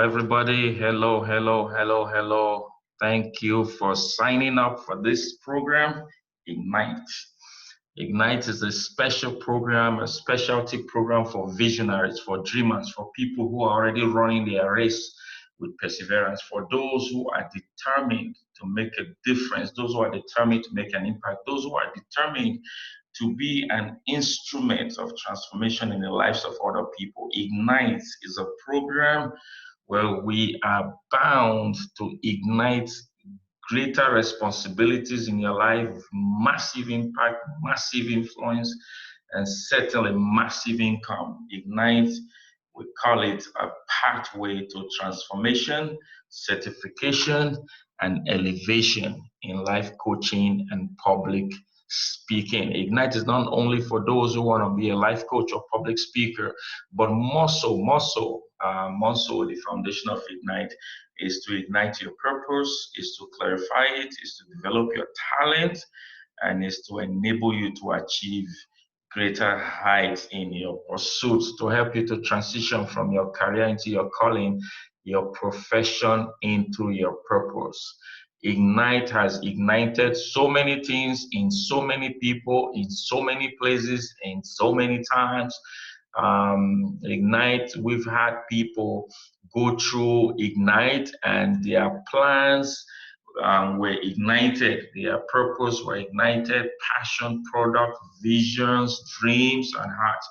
everybody. Hello, hello, hello, hello. Thank you for signing up for this program, Ignite. Ignite is a special program, a specialty program for visionaries, for dreamers, for people who are already running their race with perseverance, for those who are determined to make a difference, those who are determined to make an impact, those who are determined to be an instrument of transformation in the lives of other people. Ignite is a program where we are bound to ignite greater responsibilities in your life, massive impact, massive influence, and certainly massive income. Ignite, we call it a pathway to transformation, certification, and elevation in life coaching and public speaking. Ignite is not only for those who want to be a life coach or public speaker, but more so, the foundation of Ignite is to ignite your purpose, is to clarify it, is to develop your talent, and is to enable you to achieve greater heights in your pursuits, to help you to transition from your career into your calling, your profession into your purpose. Ignite has ignited so many things in so many people, in so many places, in so many times. Ignite, we've had people go through Ignite and their plans were ignited, their purpose were ignited, passion, product, visions, dreams, and hearts.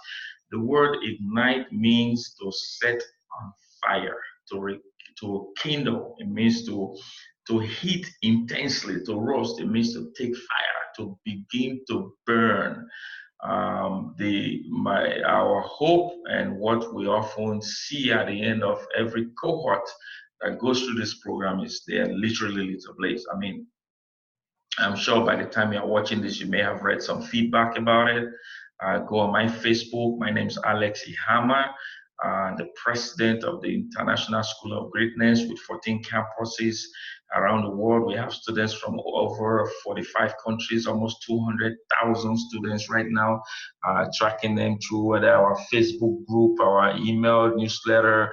The word ignite means to set on fire, to kindle. It means to heat intensely, to roast. It means to take fire, to begin to burn. Our hope and what we often see at the end of every cohort that goes through this program is they are literally lit ablaze. I mean, I'm sure by the time you're watching this, you may have read some feedback about it. Go on my Facebook. My name is Alex Ihama, the president of the International School of Greatness with 14 campuses around the world. We have students from over 45 countries, almost 200,000 students right now, tracking them through whether our Facebook group, our email newsletter.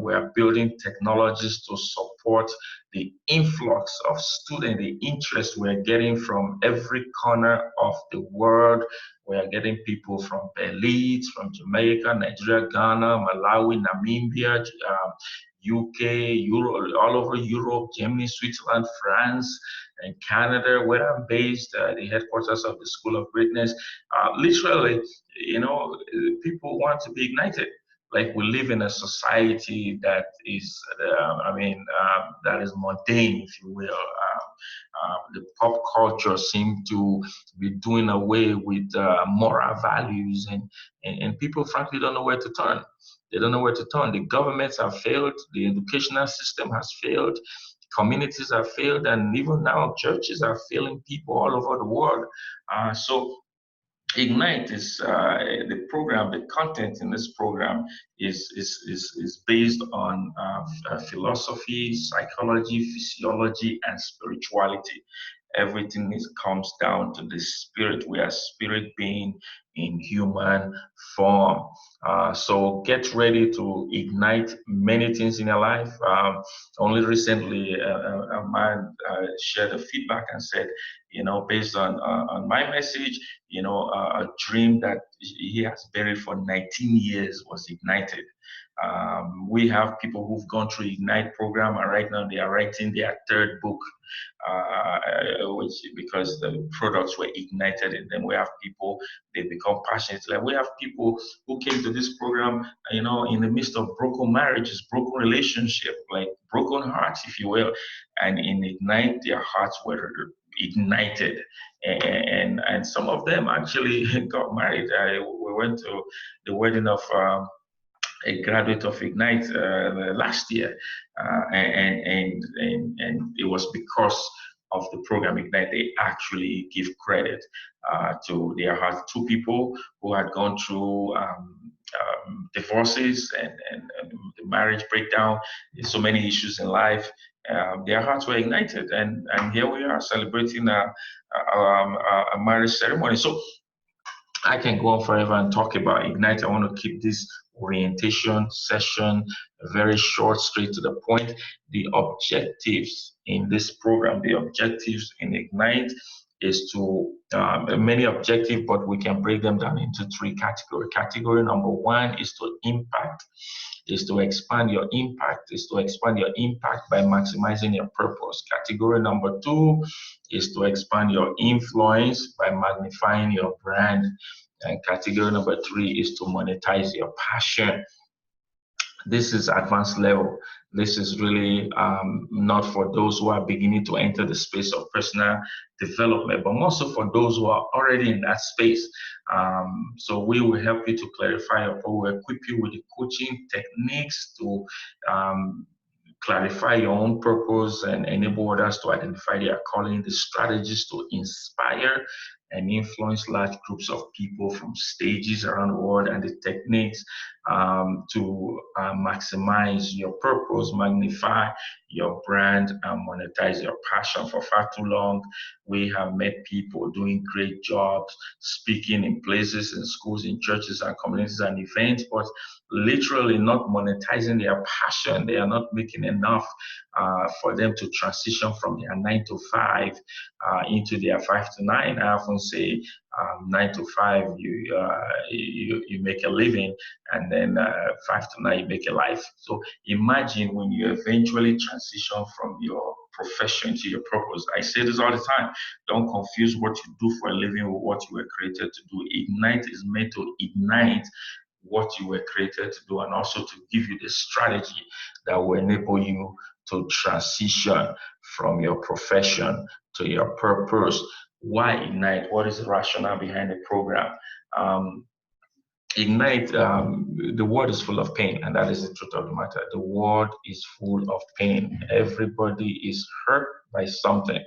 We are building technologies to support the influx of students, the interest we're getting from every corner of the world. We are getting people from Belize, from Jamaica, Nigeria, Ghana, Malawi, Namibia, UK, Europe, all over Europe, Germany, Switzerland, France, and Canada, where I'm based, the headquarters of the School of Greatness. Literally, people want to be ignited. Like, we live in a society that is, that is mundane, if you will. The pop culture seems to be doing away with moral values, and people frankly don't know where to turn. They don't know where to turn. The governments have failed. The educational system has failed. Communities have failed, and even now churches are failing people all over the world. So Ignite is the program. The content in this program is based on philosophy, psychology, physiology, and spirituality. Everything comes down to the spirit. We are spirit being in human form. So get ready to ignite many things in your life. Only recently, a man shared a feedback and said, based on my message, a dream that he has buried for 19 years was ignited. We have people who've gone through Ignite program, and right now they are writing their third book, because the products were ignited. And then we have people, they become passionate. Like, we have people who came to this program, in the midst of broken marriages, broken relationship, like broken hearts, if you will. And in Ignite, their hearts were ignited, and some of them actually got married. We went to the wedding of a graduate of Ignite last year, and it was because of the program Ignite. They actually give credit to their heart. Two people who had gone through divorces and the marriage breakdown, so many issues in life. Their hearts were ignited, and here we are celebrating a marriage ceremony. So I can go on forever and talk about Ignite. I want to keep this orientation session, very short, straight to the point. The objectives in this program, the objectives in Ignite is to many objectives, but we can break them down into three categories. Category number one is to impact, is to expand your impact, is to expand your impact by maximizing your purpose. Category number two is to expand your influence by magnifying your brand. And category number three is to monetize your passion. This is advanced level. This is really not for those who are beginning to enter the space of personal development, but also for those who are already in that space. So we will help you to clarify, or we'll equip you with the coaching techniques to clarify your own purpose and enable others to identify their calling, the strategies to inspire and influence large groups of people from stages around the world, and the techniques to maximize your purpose, magnify your brand, and monetize your passion. For far too long, we have met people doing great jobs, speaking in places, in schools, in churches, and communities and events, but literally not monetizing their passion. They are not making enough for them to transition from their 9 to 5 into their 5 to 9. I often say 9 to 5 you make a living, and then 5 to 9 you make a life. So imagine when you eventually transition from your profession to your purpose. I say this all the time: don't confuse what you do for a living with what you were created to do. Ignite is meant to ignite what you were created to do, and also to give you the strategy that will enable you to transition from your profession to your purpose. Why Ignite? What is the rationale behind the program? Ignite, the world is full of pain, and that is the truth of the matter. The world is full of pain. Everybody is hurt by something.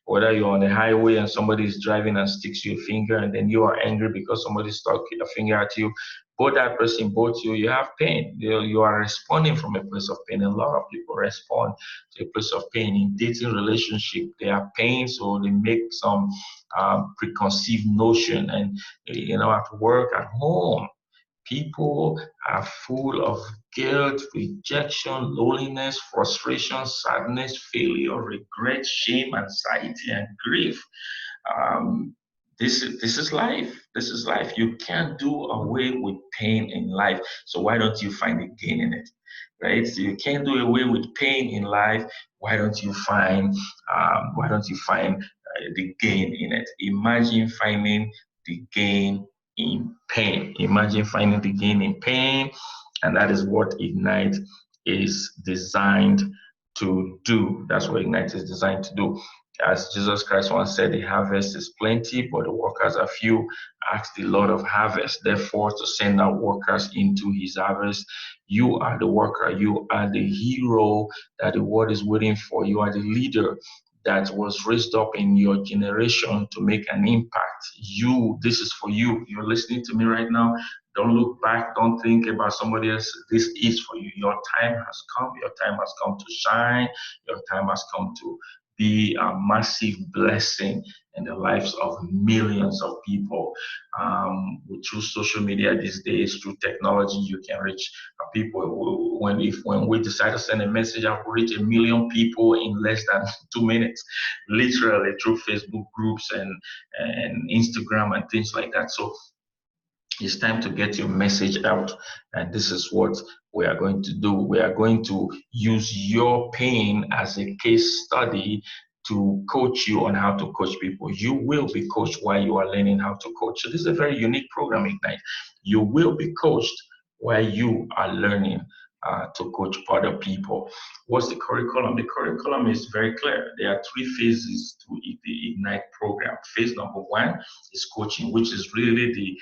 Whether you're on the highway and somebody is driving and sticks you a finger, and then you are angry because somebody stuck a finger at you, both that person, both you have pain. You are responding from a place of pain. A lot of people respond to a place of pain. In dating relationship, they are pain, so they make some preconceived notion. And at work, at home, people are full of guilt, rejection, loneliness, frustration, sadness, failure, regret, shame, anxiety, and grief. This is life. This is life. You can't do away with pain in life. So why don't you find the gain in it, right? So you can't do away with pain in life. Why don't you find the gain in it? Imagine finding the gain in pain. Imagine finding the gain in pain, and that is what Ignite is designed to do. That's what Ignite is designed to do. As Jesus Christ once said, the harvest is plenty, but the workers are few. Ask the Lord of harvest, therefore, to send out workers into his harvest. You are the worker. You are the hero that the world is waiting for. You are the leader that was raised up in your generation to make an impact. This is for you. You're listening to me right now. Don't look back. Don't think about somebody else. This is for you. Your time has come. Your time has come to shine. Your time has come to be a massive blessing in the lives of millions of people. Through social media these days, through technology, you can reach people. When we decide to send a message, I will reach 1 million people in less than 2 minutes, literally through Facebook groups and Instagram and things like that. So it's time to get your message out, and this is what we are going to do. We are going to use your pain as a case study to coach you on how to coach people. You will be coached while you are learning how to coach. So this is a very unique program, Ignite. You will be coached while you are learning to coach other people. What's the curriculum? The curriculum is very clear. There are 3 phases to the Ignite program. Phase number 1 is coaching, which is really the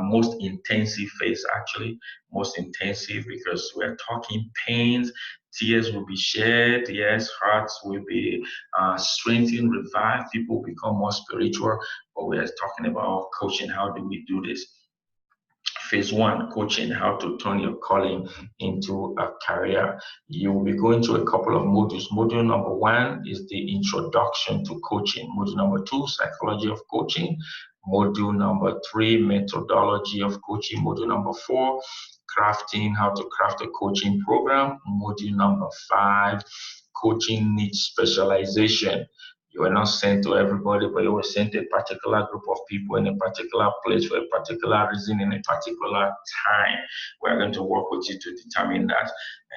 most intensive phase, actually. Most intensive, because we're talking pains. Tears will be shed. Yes, hearts will be strengthened, revived. People become more spiritual. But we are talking about coaching. How do we do this? Phase 1, coaching, how to turn your calling into a career. You will be going through a couple of modules. Module number 1 is the introduction to coaching. Module number 2, psychology of coaching. Module number 3, methodology of coaching. Module number 4, crafting, how to craft a coaching program. Module number 5, coaching needs specialization. You are not sent to everybody, but you were sent to a particular group of people in a particular place for a particular reason in a particular time. We're going to work with you to determine that.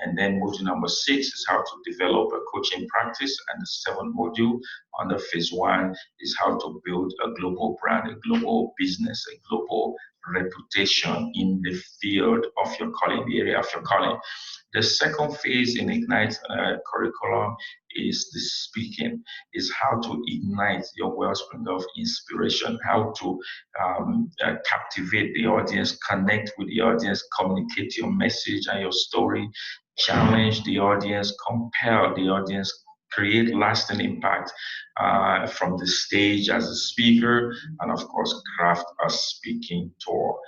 And then module number 6 is how to develop a coaching practice. And the 7th module under phase 1 is how to build a global brand, a global business, a global reputation in the field of your calling, the area of your calling. The second phase in iGNITE curriculum is the speaking, is how to ignite your wellspring of inspiration, how to captivate the audience, connect with the audience, communicate your message and your story, challenge the audience, compel the audience, create lasting impact from the stage as a speaker, and of course, craft a speaking tour.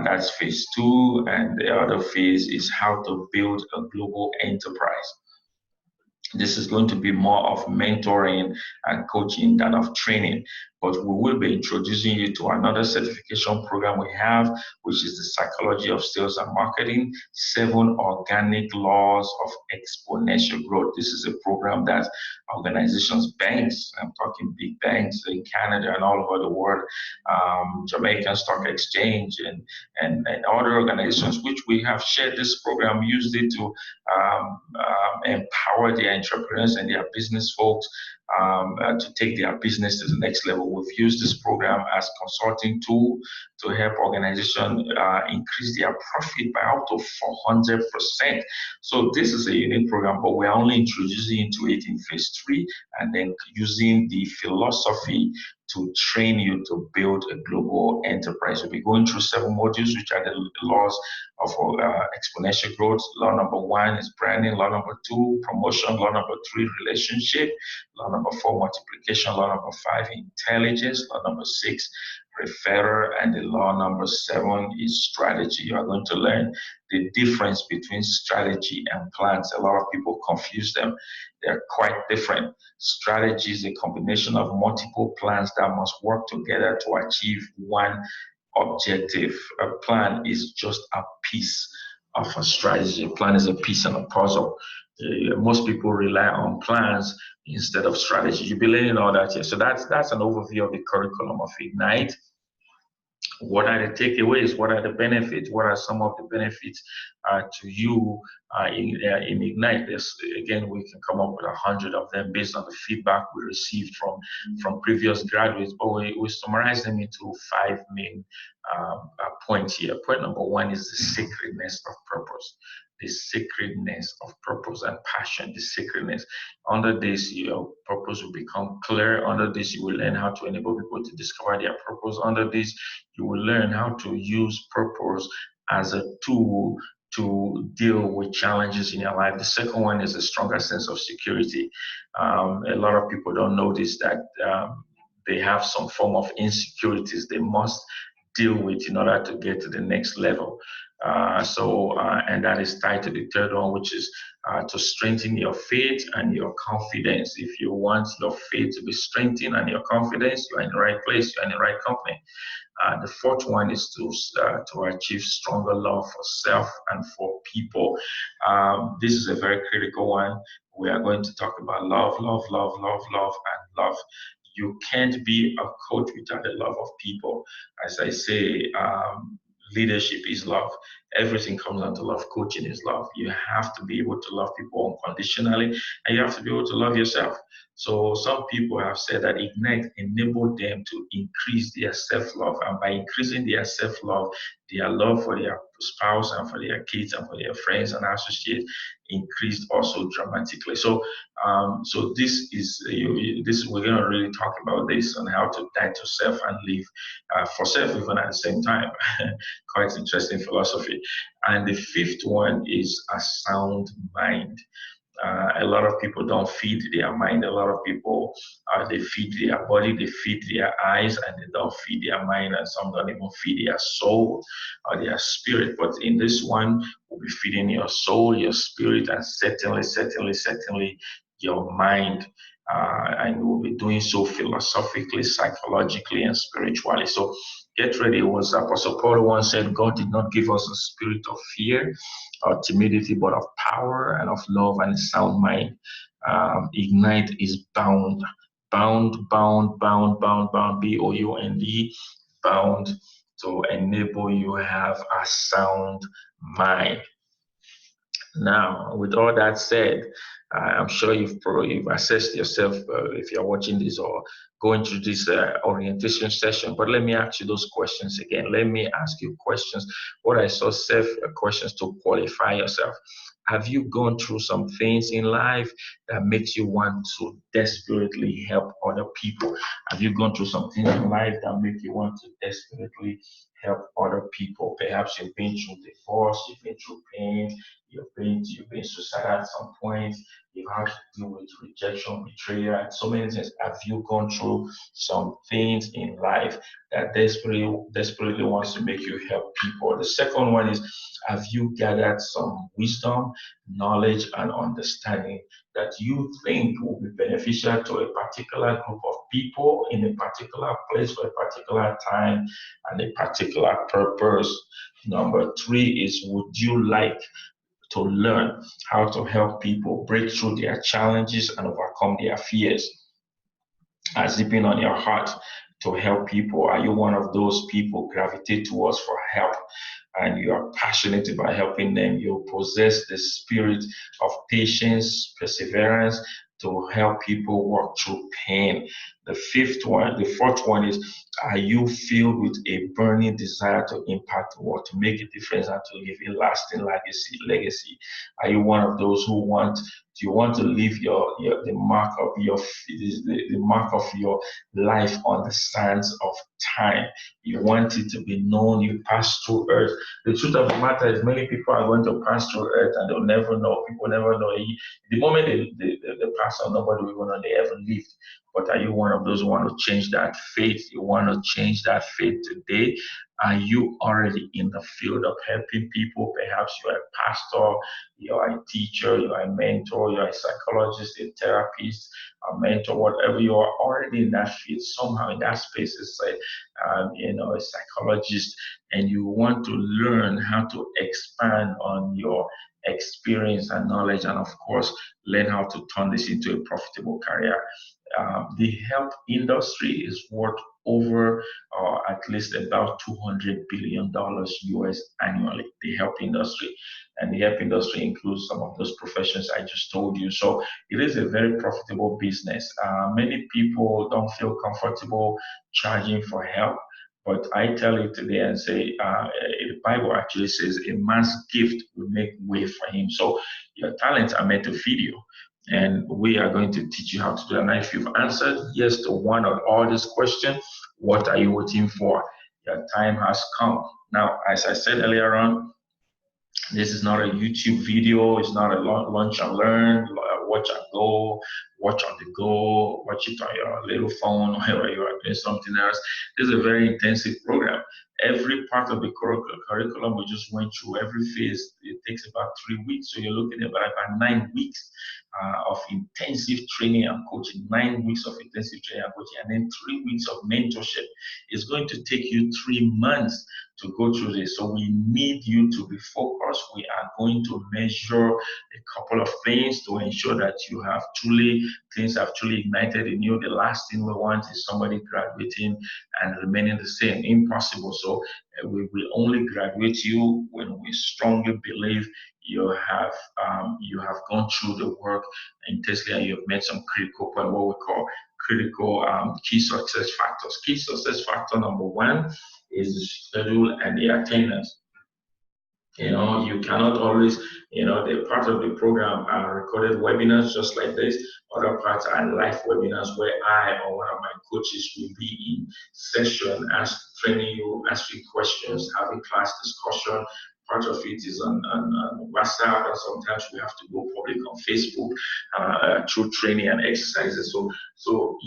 That's phase 2, and the other phase is how to build a global enterprise. This is going to be more of mentoring and coaching than of training, but we will be introducing you to another certification program we have, which is the Psychology of Sales and Marketing, 7 Organic Laws of Exponential Growth. This is a program that organizations, banks, I'm talking big banks in Canada and all over the world, Jamaican Stock Exchange and other organizations, which we have shared this program, used it to empower their entrepreneurs and their business folks to take their business to the next level. We've used this program as consulting tool to help organizations increase their profit by up to 400%. So this is a unique program, but we're only introducing into it in phase 3, and then using the philosophy to train you to build a global enterprise. We'll be going through 7 modules, which are the laws of exponential growth. Law number 1 is branding. Law number 2, promotion. Law number 3, relationship. Law number 4, multiplication. Law number 5, intelligence. Law number 6, referrer. And the law number 7 is strategy. You are going to learn the difference between strategy and plans. A lot of people confuse them. They're quite different. Strategy is a combination of multiple plans that must work together to achieve one objective. A plan is just a piece of a strategy. A plan is a piece in a puzzle. Most people rely on plans instead of strategy. You'll be learning all that here. So that's an overview of the curriculum of iGNITE. What are the takeaways? What are the benefits? What are some of the benefits to you in iGNITE? Again, we can come up with 100 of them based on the feedback we received from previous graduates, but we summarize them into 5 main points here. Point number 1 is the sacredness of purpose. The sacredness of purpose and passion, the sacredness. Under this, your purpose will become clear. Under this, you will learn how to enable people to discover their purpose. Under this, you will learn how to use purpose as a tool to deal with challenges in your life. The second one is a stronger sense of security. A lot of people don't notice that they have some form of insecurities they must deal with in order to get to the next level. And that is tied to the third one, which is to strengthen your faith and your confidence. If you want your faith to be strengthened and your confidence, you're in the right place, you're in the right company. The fourth one is to achieve stronger love for self and for people. This is a very critical one. We are going to talk about love, and love. You can't be a coach without the love of people. As I say, leadership is love. Everything comes down to love. Coaching is love. You have to be able to love people unconditionally, and you have to be able to love yourself. So some people have said that iGNITE enabled them to increase their self-love, and by increasing their self-love, their love for their spouse and for their kids and for their friends and associates increased also dramatically. So this is we're going to really talk about this on how to die to self and live for self even at the same time. Quite interesting philosophy. And the fifth one is a sound mind. A lot of people don't feed their mind. A lot of people, they feed their body, they feed their eyes, and they don't feed their mind. And some don't even feed their soul or their spirit. But in this one, we'll be feeding your soul, your spirit, and certainly your mind. And we'll be doing so philosophically, psychologically, and spiritually. So get ready. It was Apostle Paul once said, God did not give us a spirit of fear or timidity, but of power and of love and a sound mind. Ignite is bound, bound, bound to enable you have a sound mind. Now, with all that said, I'm sure you've assessed yourself if you're watching this or going through this orientation session. But let me ask you those questions again. Let me ask you questions. What I saw self questions to qualify yourself. Have you gone through some things in life that makes you want to desperately help other people? Have you gone through some things in life that make you want to desperately help other people? Perhaps you've been through divorce, you've been through pain, you've been suicidal at some point, you've had to deal with rejection, betrayal, and so many things. Have you gone through some things in life that desperately wants to make you help people? The second one is, have you gathered some wisdom, knowledge, and understanding that you think will be beneficial to a particular group of people in a particular place for a particular time and a particular purpose? Number three is, would you like to learn how to help people break through their challenges and overcome their fears? As deeping on your heart to help people? Are you one of those people gravitate towards for help and you are passionate about helping them? You possess the spirit of patience, perseverance to help people work through pain. The fourth one is, are you filled with a burning desire to impact the world, to make a difference, and to leave a lasting legacy? Are you one of those who do you want to leave the mark of the mark of your life on the sands of time? You want it to be known you passed through earth. The truth of the matter is, many people are going to pass through earth and they'll never know. People never know. The moment they pass on, nobody will know they ever lived. But are you one of those who want to change that faith? You want to change that faith today? Are you already in the field of helping people? Perhaps you are a pastor, you are a teacher, you are a mentor, you are a psychologist, a therapist, a mentor, whatever. You are already in that field, somehow in that space, as a psychologist, and you want to learn how to expand on your experience and knowledge, and of course, learn how to turn this into a profitable career. The health industry is worth over at least about $200 billion US annually, the health industry. And the health industry includes some of those professions I just told you. So it is a very profitable business. Many people don't feel comfortable charging for help. But I tell you today and say, the Bible actually says a man's gift will make way for him. So your talents are meant to feed you. And we are going to teach you how to do that. Now, if you've answered yes to one or all these questions, what are you waiting for? Your time has come. Now, as I said earlier on, this is not a YouTube video. It's not a lunch and learn, watch and go, watch on the go, watch it on your little phone while you are doing something else. This is a very intensive program. Every part of the curriculum we just went through, every phase, it takes about 3 weeks. So you're looking at about 9 weeks of intensive training and coaching, 9 weeks of intensive training and coaching, and then 3 weeks of mentorship. It's going to take you 3 months to go through this. So we need you to be focused. We are going to measure a couple of things to ensure that things have truly ignited in you. The last thing we want is somebody graduating and remaining the same. Impossible. So we will only graduate you when we strongly believe you have gone through the work intensely and you've made some critical point, what we call critical key success factors. Key success factor number one is the schedule and the attendance. You cannot always, the part of the program are recorded webinars just like this. Other parts are live webinars where I or one of my coaches will be in session, training you, asking questions, having class discussion. Part of it is on WhatsApp, and sometimes we have to go public on Facebook through training and exercises. So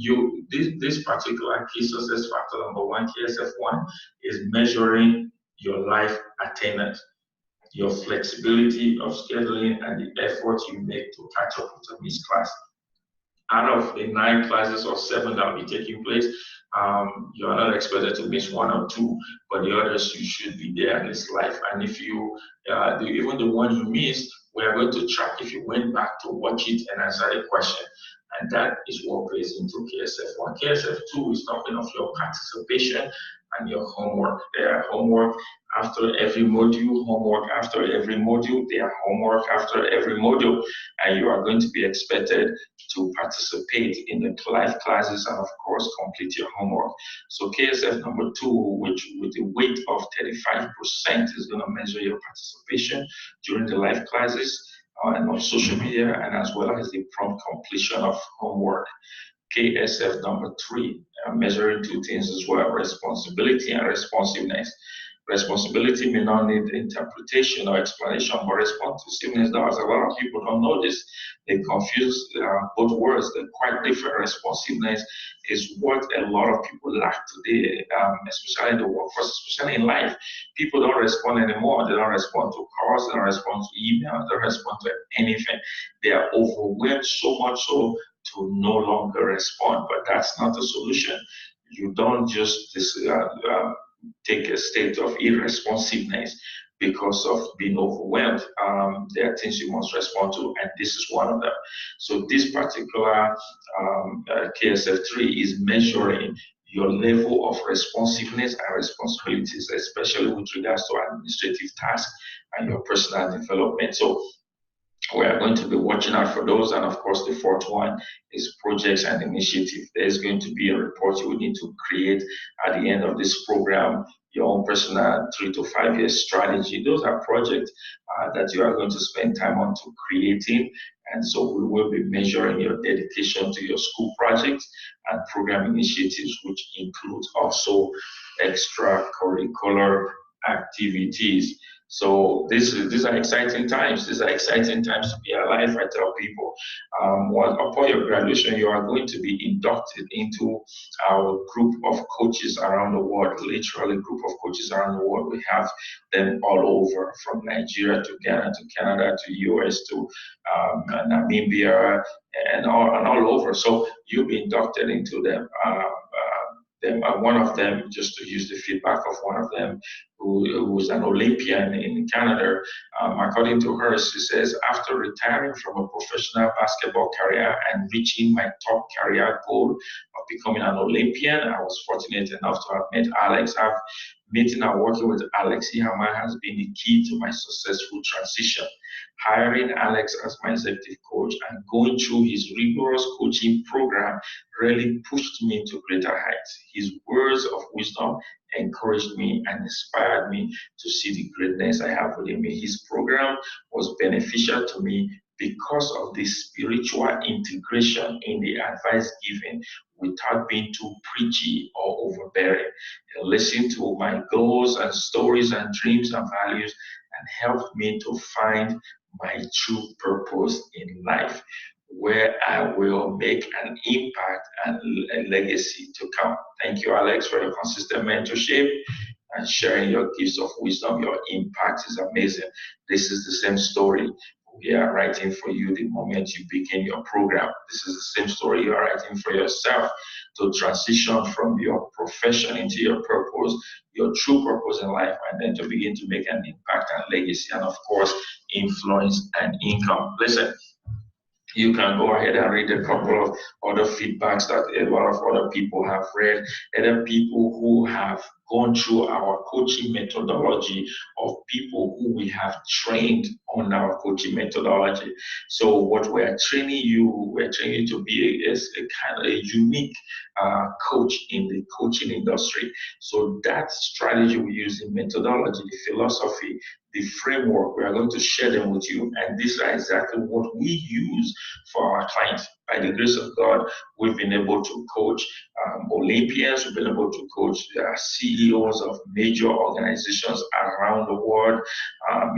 this particular key success factor number one, KSF1, is measuring your life attainment, your flexibility of scheduling, and the effort you make to catch up with a missed class. out of the 9 classes or 7 that will be taking place, you are not expected to miss 1 or 2, but the others you should be there at least live. And if you, even the one you missed, we are going to track if you went back to watch it and answer a question. And that is what plays into KSF1. KSF2 is talking of your participation and your homework. There are homework after every module, homework after every module, there are homework after every module, and you are going to be expected to participate in the live classes and of course complete your homework. So KSF number 2, which with a weight of 35% is going to measure your participation during the live classes and on social media, and as well as the prompt completion of homework. KSF number 3, measuring 2 things as well: responsibility and responsiveness. Responsibility may not need interpretation or explanation, but responsiveness does. A lot of people don't know this. They confuse both words. They're quite different. Responsiveness is what a lot of people lack today, especially in the workforce, especially in life. People don't respond anymore. They don't respond to calls. They don't respond to emails. They don't respond to anything. They are overwhelmed so much so to no longer respond. But that's not the solution. You don't just take a state of irresponsiveness because of being overwhelmed. There are things you must respond to, and this is one of them. So this particular KSF3 is measuring your level of responsiveness and responsibilities, especially with regards to administrative tasks and your personal development. So we are going to be watching out for those. And of course, the fourth one is projects and initiative. There's going to be a report you will need to create at the end of this program, your own personal 3 to 5 year strategy. Those are projects that you are going to spend time on to creating. And so we will be measuring your dedication to your school projects and program initiatives, which includes also extracurricular activities. So these are exciting times. These are exciting times to be alive. I tell people, upon your graduation, you are going to be inducted into our group of coaches around the world. Literally, group of coaches around the world. We have them all over, from Nigeria to Ghana to Canada to US to Namibia and all over. So you'll be inducted into them. One of them, just to use the feedback of one of them, who was an Olympian in Canada, according to her, she says, after retiring from a professional basketball career and reaching my top career goal of becoming an Olympian, I was fortunate enough to have met Alex. Meeting and working with Alex Ihama has been the key to my successful transition. Hiring Alex as my executive coach and going through his rigorous coaching program really pushed me to greater heights. His words of wisdom encouraged me and inspired me to see the greatness I have within me. His program was beneficial to me because of the spiritual integration in the advice given without being too preachy or overbearing. He listened to my goals and stories and dreams and values and helped me to find my true purpose in life, where I will make an impact and a legacy to come. Thank you, Alex, for your consistent mentorship and sharing your gifts of wisdom. Your impact is amazing. This is the same story we are writing for you the moment you begin your program. This is the same story you are writing for yourself to transition from your profession into your purpose, your true purpose in life, and then to begin to make an impact and legacy, and of course, influence and income. Listen, you can go ahead and read a couple of other feedbacks that a lot of other people have read, other people who have gone through our coaching methodology, of people who we have trained on our coaching methodology. So what we're training you to be a kind of a unique coach in the coaching industry. So that strategy we use, in methodology, the philosophy, the framework, we are going to share them with you. And these are exactly what we use for our clients. By the grace of God, we've been able to coach Olympians, we've been able to coach CEOs of major organizations around the world,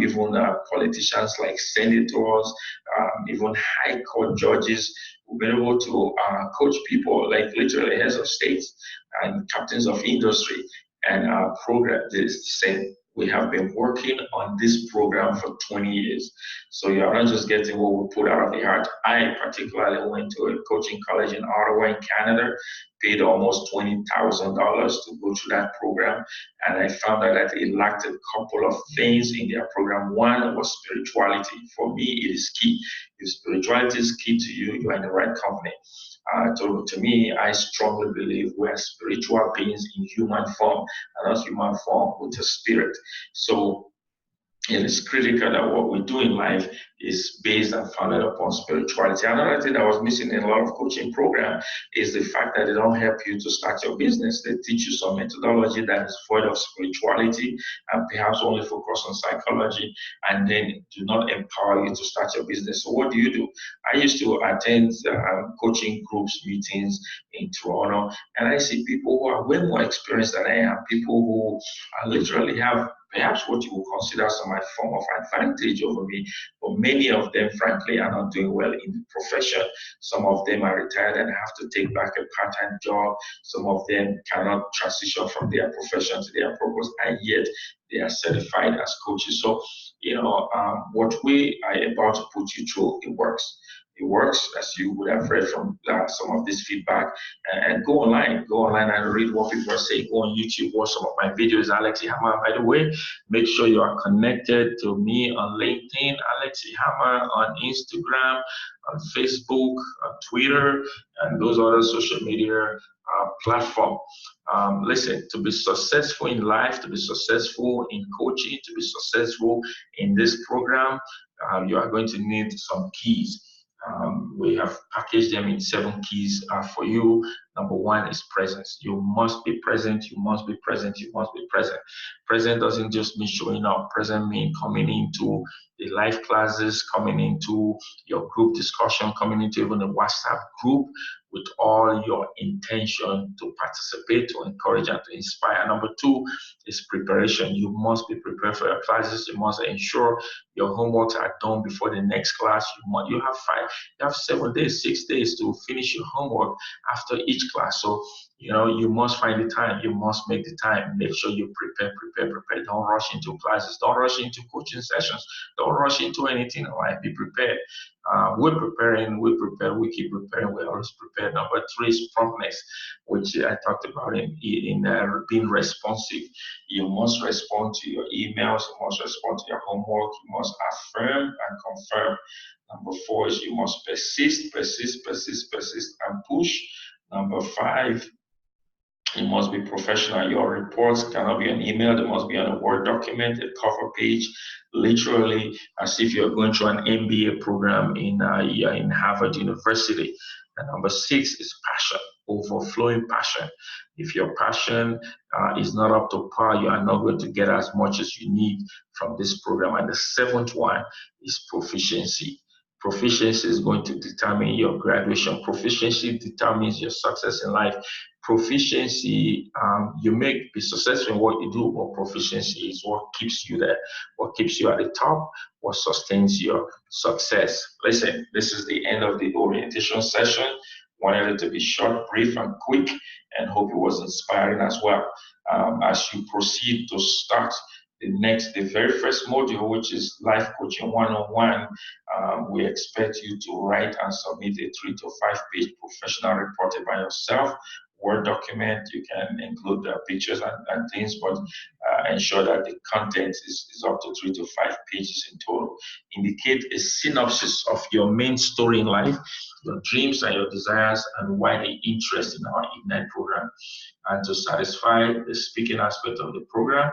even politicians like senators, even high court judges. We've been able to coach people like literally heads of states and captains of industry. And our program is the same. we have been working on this program for 20 years. So you're not just getting what we put out of the heart. I particularly went to a coaching college in Ottawa in Canada, paid almost $20,000 to go through that program. And I found out that it lacked a couple of things in their program. One was spirituality. For me, it is key. If spirituality is key to you, you're in the right company. To me, I strongly believe we're spiritual beings in human form, and not human form with a spirit. So it is critical that what we do in life is based and founded upon spirituality. Another thing that was missing in a lot of coaching programs is the fact that they don't help you to start your business. They teach you some methodology that is void of spirituality and perhaps only focus on psychology, and then do not empower you to start your business. So what do? I used to attend coaching groups meetings in Toronto, and I see people who are way more experienced than I am, people who literally have perhaps what you would consider some form of advantage over me, but many of them, frankly, are not doing well in the profession. Some of them are retired and have to take back a part-time job. Some of them cannot transition from their profession to their purpose, and yet they are certified as coaches. So, what we are about to put you through, it works. It works, as you would have read from some of this feedback. And go online and read what people are saying. Go on YouTube, watch some of my videos. Alex Ihama, by the way, make sure you are connected to me on LinkedIn, Alex Ihama, on Instagram, on Facebook, on Twitter, and those other social media platforms. Listen, to be successful in life, to be successful in coaching, to be successful in this program, you are going to need some keys. We have packaged them in 7 keys for you. Number 1 is presence. You must be present. You must be present. You must be present. Present doesn't just mean showing up. Present means coming into the live classes, coming into your group discussion, coming into even a WhatsApp group with all your intention to participate, to encourage, and to inspire. Number 2 is preparation. You must be prepared for your classes. You must ensure your homeworks are done before the next class. You have 7 days, 6 days to finish your homework after each class. So, you must find the time. You must make the time. Make sure you prepare. Don't rush into classes. Don't rush into coaching sessions. Don't rush into anything. All right, be prepared. We're preparing, we prepare, we keep preparing, we're always prepared. Number 3 is promptness, which I talked about in being responsive. You must respond to your emails, you must respond to your homework, you must affirm and confirm. Number 4 is you must persist, and push. Number 5, you must be professional. Your reports cannot be an email. They must be on a Word document, a cover page, literally as if you're going through an MBA program in Harvard University. And number 6 is passion, overflowing passion. If your passion is not up to par, you are not going to get as much as you need from this program. And the 7th one is proficiency. Proficiency is going to determine your graduation. Proficiency determines your success in life. Proficiency, you may be successful in what you do, but proficiency is what keeps you there, what keeps you at the top, what sustains your success. Listen, this is the end of the orientation session. Wanted it to be short, brief, and quick, and hope it was inspiring as well. As you proceed to start the very first module, which is Life Coaching 101, we expect you to write and submit a 3 to 5 page professional report by yourself. Word document, you can include the pictures and things, but ensure that the content is up to 3 to 5 pages in total. Indicate a synopsis of your main story in life, your dreams and your desires, and why the interest in our iGNITE program. And to satisfy the speaking aspect of the program,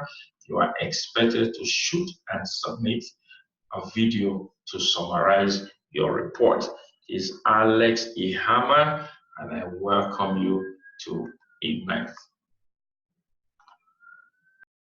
you are expected to shoot and submit a video to summarize your report. It's Alex Ihama, and I welcome you to iGNITE.